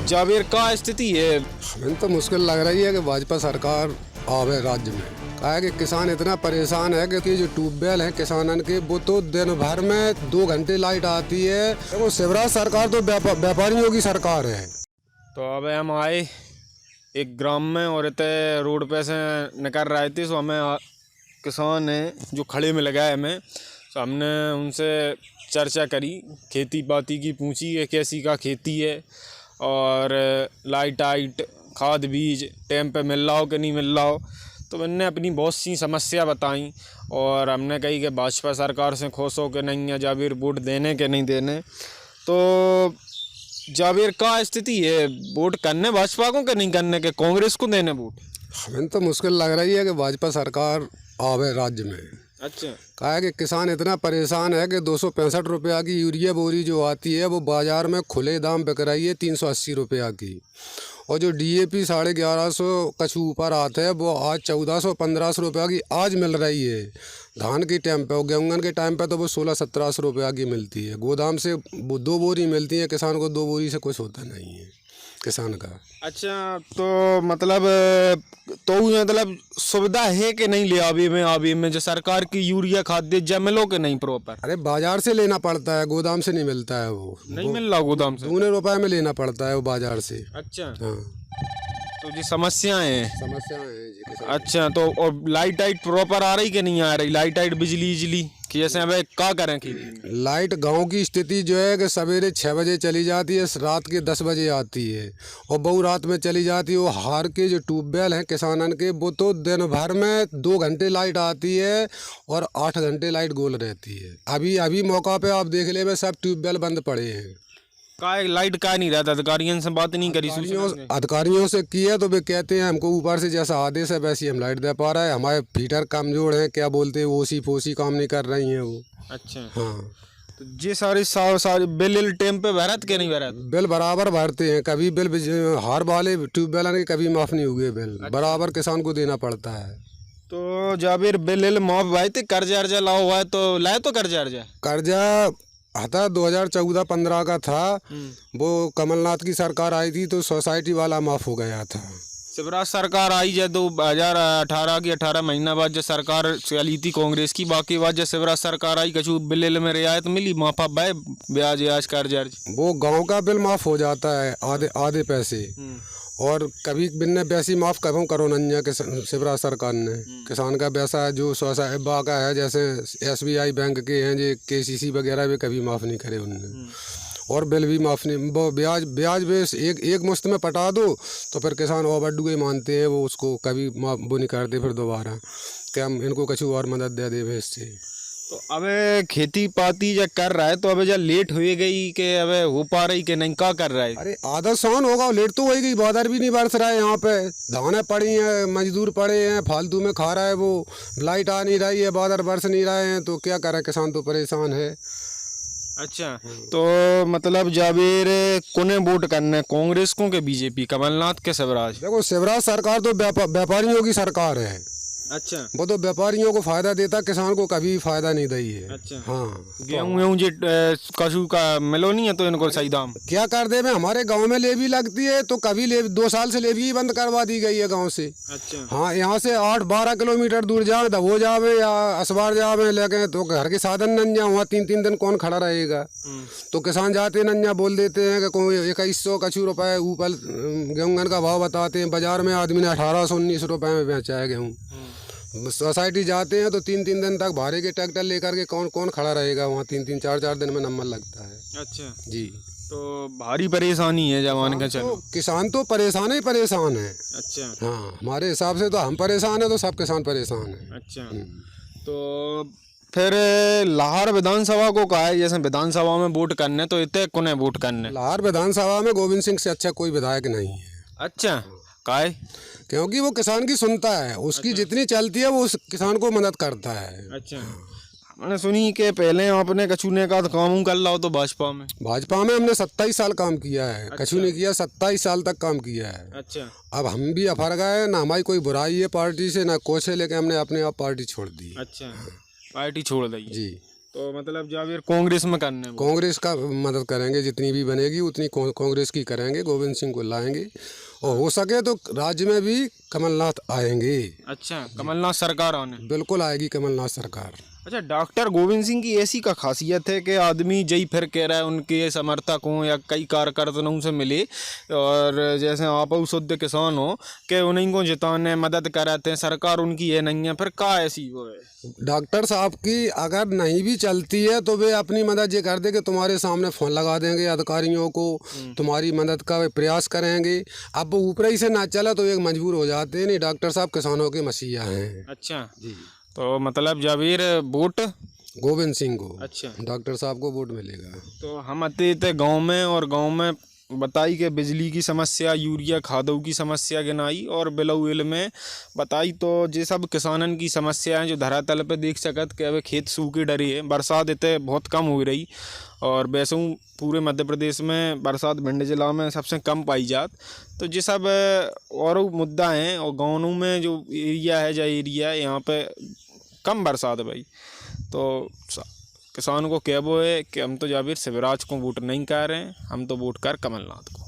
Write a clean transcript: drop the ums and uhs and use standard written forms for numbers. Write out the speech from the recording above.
जावेर का स्थिति है? हमें तो मुश्किल लग रही है कि भाजपा सरकार आवे राज्य में। क्या है कि किसान इतना परेशान है कि जो ट्यूबवेल है किसानन के, वो तो दिन भर में 2 घंटे लाइट आती है। वो शिवराज सरकार तो व्यापारियों की सरकार है। तो अब हम आए एक ग्राम में और इतने रोड पे से निकल रहे थे, तो हमें किसान हैं जो खड़े में लगाए हमें, तो हमने उनसे चर्चा करी, खेती बाती की पूछी है कैसी का खेती है और लाइट खाद बीज टाइम पे मिल रहा हो कि नहीं मिल रहा हो। तो मैंने अपनी बहुत सी समस्या बताई और हमने कही कि भाजपा सरकार से खुश हो कि नहीं है, जावेर वोट देने के नहीं देने। तो जावेर का स्थिति है, वोट करने भाजपा को कि नहीं करने के, कांग्रेस को देने वोट? हमें तो मुश्किल लग रही है कि भाजपा सरकार आवे राज्य में। अच्छा। क्या है कि किसान इतना परेशान है कि 265 रुपया की यूरिया बोरी जो आती है वो बाज़ार में खुले दाम बिक रही है 380 रुपया की, और जो DAP 1150 कछु ऊपर आता है वो आज 1400-1500 रुपया की आज मिल रही है धान के टाइम पे। और गेहूँ के टाइम पे तो वो 1600-1700 रुपया की मिलती है। गोदाम से वो 2 बोरी मिलती है, किसान को 2 बोरी से कुछ होता नहीं है किसान का। अच्छा, तो मतलब सुविधा है कि नहीं ले अभी में जो सरकार की यूरिया खाद दे जमलो के नहीं प्रॉपर? अरे बाजार से लेना पड़ता है, गोदाम से नहीं मिलता है। वो नहीं मिल रहा गोदाम से? 2 रुपए में लेना पड़ता है वो बाजार से। अच्छा। हाँ, तो जी समस्याएं हैं जी किसान। अच्छा, तो और लाइट प्रॉपर आ रही कि नहीं आ रही? लाइट बिजली कि जैसे अब क्या करें खेती? लाइट गांव की स्थिति जो है कि सवेरे 6 बजे चली जाती है, रात के 10 बजे आती है, और बहु रात में चली जाती है। वो हार के जो ट्यूबवेल हैं किसानन के, वो तो दिन भर में 2 घंटे लाइट आती है और 8 घंटे लाइट गोल रहती है। अभी मौका पे आप देख ले, सब ट्यूबवेल बंद पड़े हैं। लाइट का नहीं रहता? अधिकारियों से बात नहीं करी? अधिकारियों से की है तो वे कहते हैं हमको ऊपर से जैसा आदेश है वैसी हम लाइट दे पा रहे हैं। हमारे फीटर कमजोर हैं, क्या बोलते हैं, ओसी फोसी काम नहीं कर रही हैं वो। अच्छा। हाँ, तो ये सारे बिल टाइम पे भरत के नहीं भरत? बिल बराबर भरते हैं, कभी बिल हार वाले ट्यूबवेल के कभी माफ नहीं हुए बिल। अच्छा। बराबर किसान को देना पड़ता है। तो जावेर बिल माफ भाई थे, कर्जा लाओ हुआ है तो लाए तो कर्जा आता 2014-15 का था। वो कमलनाथ की सरकार आई थी तो सोसाइटी वाला माफ हो गया था। शिवराज सरकार आई जब 2018 की 18 महीना बाद जब सरकार चली थी कांग्रेस की, बाकी बाद जब शिवराज सरकार आई कछु बिल में रियायत मिली, माफा ब्याज कर्जा? वो गांव का बिल माफ हो जाता है आधे पैसे, और कभी बिन्ने वैसी माफ करो नन्या के शिवराज सरकार ने। किसान का पैसा जो सोसाइटी का है, जैसे SBI बैंक के हैं जो KCC वगैरह भी कभी माफ़ नहीं करे उनने, और बिल भी माफ़ नहीं। वो ब्याज बेस एक मुश्त में पटा दो तो फिर किसान ओवरड्यू ही मानते हैं, वो उसको कभी माफ वो नहीं करते फिर दोबारा कि हम इनको कुछ और मदद दे दे इससे। तो अब खेती पाती जब कर रहा है तो अब जब लेट हो गई कि अब हो पा रही कि नहीं, क्या कर रहा है? अरे आधा सौन होगा, लेट तो हो गई। बादल भी नहीं बरस रहा है यहाँ पे, धानें पड़ी हैं, मजदूर पड़े हैं, फालतू में खा रहा है वो, लाइट आ नहीं रही है, बादल बरस नहीं रहे हैं, तो क्या करे किसान तो परेशान है। अच्छा, तो मतलब जावेर कोने वोट करने, कांग्रेस को के BJP, कमलनाथ के शिवराज? देखो शिवराज सरकार तो व्यापारियों की सरकार है। अच्छा। वो तो व्यापारियों को फायदा देता, किसान को कभी फायदा नहीं दी है। अच्छा। हाँ, गेहूँ जे कछु का मिलो नहीं है तो इनको सही दाम क्या कर दे? हमारे गांव में लेवी लगती है तो कभी 2 साल से लेवी बंद करवा दी गई है गांव से। अच्छा। हाँ, यहाँ से 8-12 किलोमीटर दूर जाए, दबो जावे या असबार जावे लेके, तो घर के साधन नन्या, वहाँ 3-3 दिन कौन खड़ा रहेगा? तो किसान जाते नन्या बोल देते हैं कि कोई 2100 कछु रुपए ऊपर गेहूँ का भाव बताते हैं। बाजार में आदमी ने 1819 रुपए में बेचा है गेहूँ। सोसाइटी जाते हैं तो 3-3 दिन तक भारे के ट्रैक्टर लेकर के कौन खड़ा रहेगा वहाँ? 3-3 4-4 दिन में नंबर लगता है। अच्छा जी। तो भारी परेशानी है जवान का। चलो, किसान तो परेशान ही परेशान है। अच्छा। हाँ, हमारे हिसाब से तो हम परेशान है तो सब किसान परेशान है। अच्छा। तो फिर लाहौर विधानसभा को कहा है, जैसे विधानसभा में वोट करने तो इतने कोने वोट करने? लाहौर विधानसभा में गोविंद सिंह से अच्छा कोई विधायक नहीं है। अच्छा, काहे? क्योंकि वो किसान की सुनता है, उसकी जितनी चलती है वो उस किसान को मदद करता है। अच्छा। मैंने सुनी कि पहले आपने कछु ने का काम कर ला हो तो भाजपा में हमने 27 साल काम किया है। अच्छा। कछु ने किया, 27 साल तक काम किया है। अच्छा। अब हम भी अफर गए ना, हमारी कोई बुराई है पार्टी से ना कुछ है, लेकिन हमने अपने आप पार्टी छोड़ दी। अच्छा, पार्टी छोड़ दी जी। तो मतलब जाविर कांग्रेस में करने वो। कांग्रेस का मदद करेंगे, जितनी भी बनेगी उतनी कांग्रेस की करेंगे, गोविंद सिंह को लाएंगे और हो सके तो राज्य में भी कमलनाथ आएंगे। अच्छा, कमलनाथ सरकार आने। बिल्कुल आएगी कमलनाथ सरकार। अच्छा, डॉक्टर गोविंद सिंह की ऐसी का खासियत है कि आदमी जई फिर कह रहा है उनके समर्थक हों या कई कार्यकर्ताओं से मिले और जैसे आप शुद्ध किसान हो कि उन्हीं को जिताने मदद कराते हैं, सरकार उनकी है नहीं है, फिर का ऐसी वो है। डॉक्टर साहब की अगर नहीं भी चलती है तो वे अपनी मदद ये कर दे कि तुम्हारे सामने फ़ोन लगा देंगे अधिकारियों को, तुम्हारी मदद का वे प्रयास करेंगे। अब वो ऊपर ही से ना चला तो एक मजबूर हो जाते हैं। नहीं, डॉक्टर साहब किसानों के मसीहा हैं। अच्छा जी, तो मतलब जाविर वोट गोविंद सिंह को। अच्छा, डॉक्टर साहब को वोट मिलेगा। तो हम आते थे गांव में और गांव में बताई कि बिजली की समस्या, यूरिया खादों की समस्या गिनाई और बिलौल में बताई। तो ये सब किसानन की समस्या है जो धरातल पे देख सकत कि अब खेत सूखे डरे है, बरसात इतने बहुत कम हो रही और वैसे पूरे मध्य प्रदेश में बरसात भिंड जिला में सबसे कम पाई जात। तो ये सब और मुद्दा हैं और गाँवों में जो एरिया है, जो एरिया है यहाँ पे कम बरसात भाई। तो किसान को क्या वो है कि हम तो जाविर शिवराज को वोट नहीं कर रहे हैं, हम तो वोट कर कमलनाथ को।